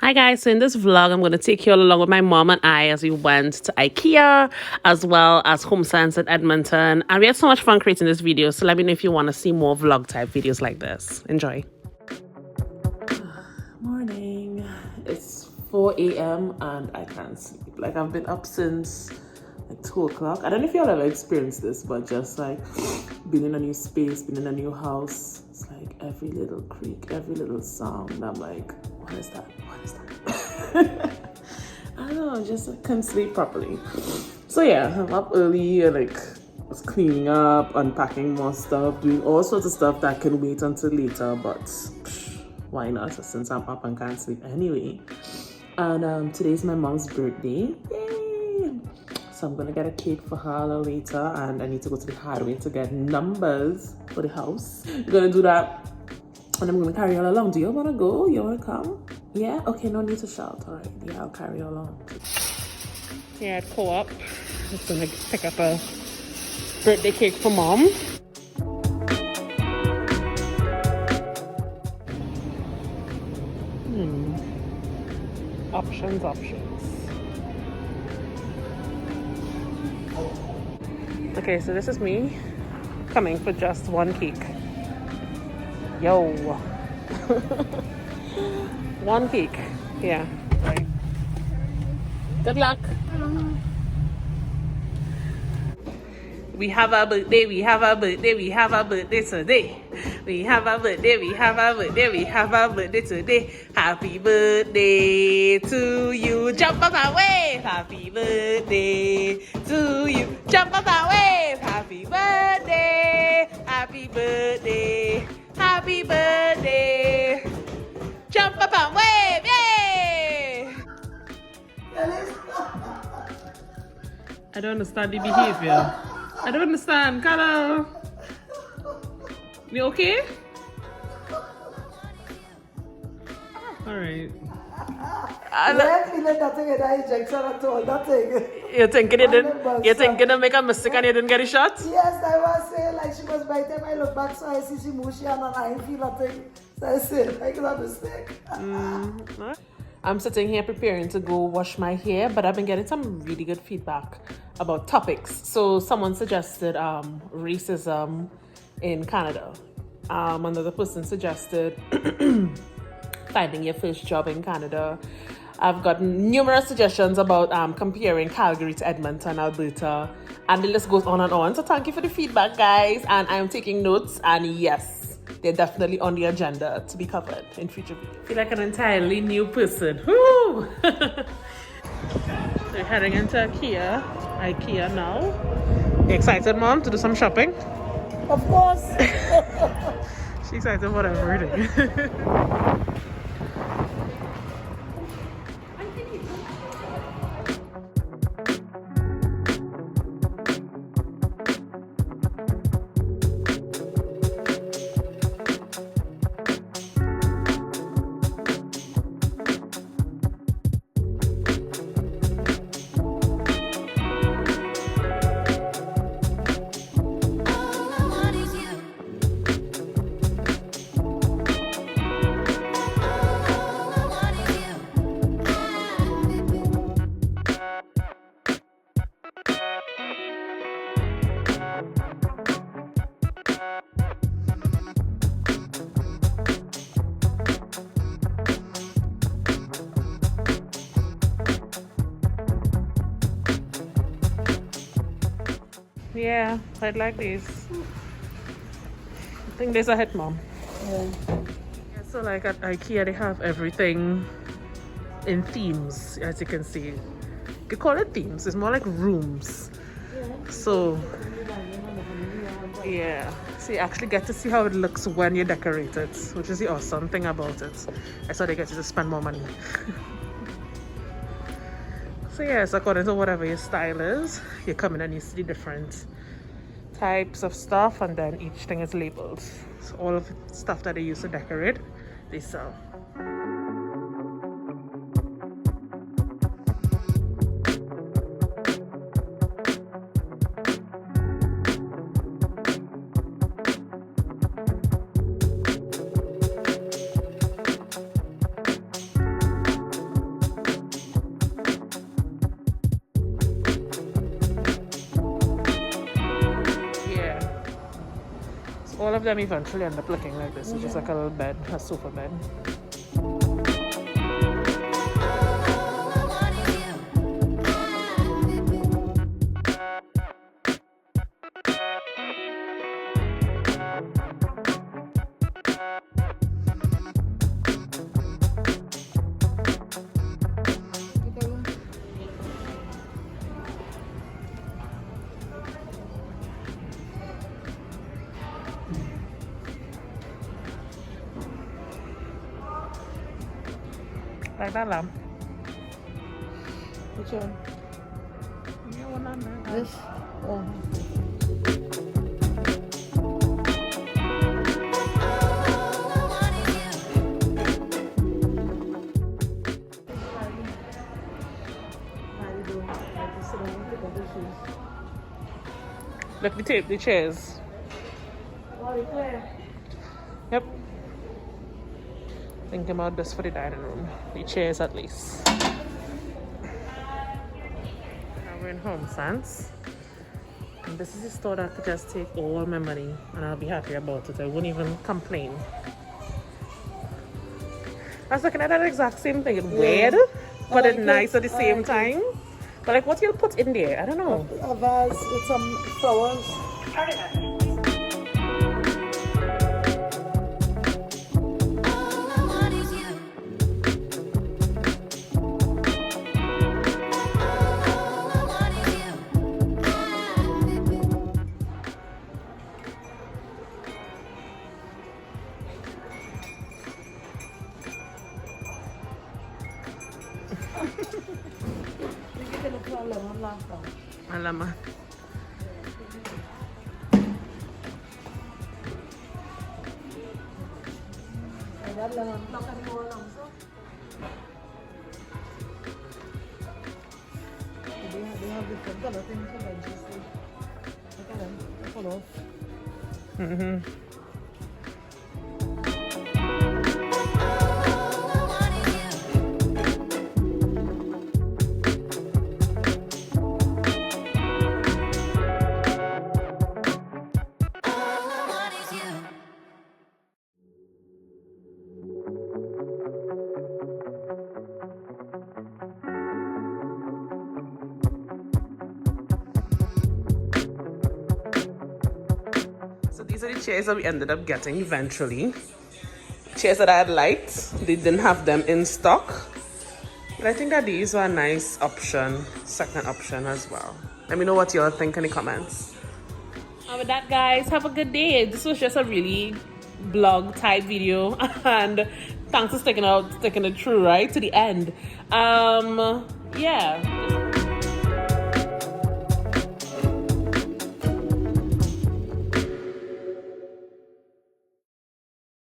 Hi guys, so in this vlog, I'm going to take you all along with my mom and I as we went to Ikea as well as Home Sense at Edmonton. And we had so much fun creating this video, so let me know if you want to see more vlog type videos like this. Enjoy. Morning. It's 4 a.m. and I can't sleep. Like I've been up since like 2 o'clock. I don't know if y'all ever experienced this, but just like being in a new space, being in a new house, it's like every little creak, every little sound. I'm like, what is that? What is that? I don't know, just like, couldn't sleep properly. So yeah, I'm up early and like was cleaning up, unpacking more stuff, doing all sorts of stuff that can wait until later, but why not, since I'm up and can't sleep anyway. And today's my mom's birthday. Yay! So I'm gonna get a cake for her a little later, and I need to go to the hardware to get numbers for the house. I'm gonna do that, and I'm gonna carry you all along. Do you wanna go? You wanna come? Yeah? Okay, no need to shout. All right, yeah, I'll carry you along. Here at Co-op, just gonna pick up a birthday cake for mom. Options. Okay, so this is me coming for just one cake. Yo. One cake. Yeah. Right. Good luck. We have a birthday, we have a birthday, we have a birthday today. We have a birthday, we have a birthday, we have a birthday today. Happy birthday to you. Jump up and wave. Happy birthday to you. Jump up and wave. Happy birthday. Happy birthday. Happy birthday. Jump up and wave. Yay! I don't understand the behavior. I don't understand. Carlo. You okay? Alright. You're thinking to make a mistake and you didn't get a shot? Yes, I was saying like she was biting. I look back, so I see she mushy and I feel a thing. So I said, I got a mistake. I'm sitting here preparing to go wash my hair, but I've been getting some really good feedback about topics. So someone suggested racism in Canada. Another person suggested finding your first job in Canada. I've gotten numerous suggestions about comparing Calgary to Edmonton, Alberta, and the list goes on and on. So thank you for the feedback, guys, and I'm taking notes, and yes, they're definitely on the agenda to be covered in future videos. I feel like an entirely new person. Woo! We're heading into Ikea now. You excited, Mom, to do some shopping? Of course. She's excited for everything. Yeah, I'd like these. I think there's a hit, Mom. Yeah. So like at Ikea, they have everything in themes, as you can see. You could call it themes. It's more like rooms. So yeah, so you actually get to see how it looks when you decorate it, which is the awesome thing about it. That's how they get you to spend more money. So yes, according to whatever your style is, you come in and you see different types of stuff, and then each thing is labeled. So all of the stuff that they use to decorate, they sell. all of them eventually end up looking like this. It's just like a little bed, a sofa bed. Like that lamp. Which one? Yeah, one on there. This? Oh. Look, the tape, the chairs. Yep. Thinking about this for the dining room. The chairs at least. Now we're in Home Sense. And this is a store that could just take all my money and I'll be happy about it. I wouldn't even complain. I was looking at that exact same thing. It's weird, but it's nice at the same time. But like what you'll put in there, I don't know. A vase with some flowers. Alamak. They have different color things for benches. Look at them. Follow. So these are the chairs that we ended up getting eventually. Chairs that I had liked. They didn't have them in stock. But I think that these were a nice option, second option as well. Let me know what y'all think in the comments. And with that, guys, have a good day. This was just a really blog type video. And thanks for sticking it through, right? To the end. Yeah.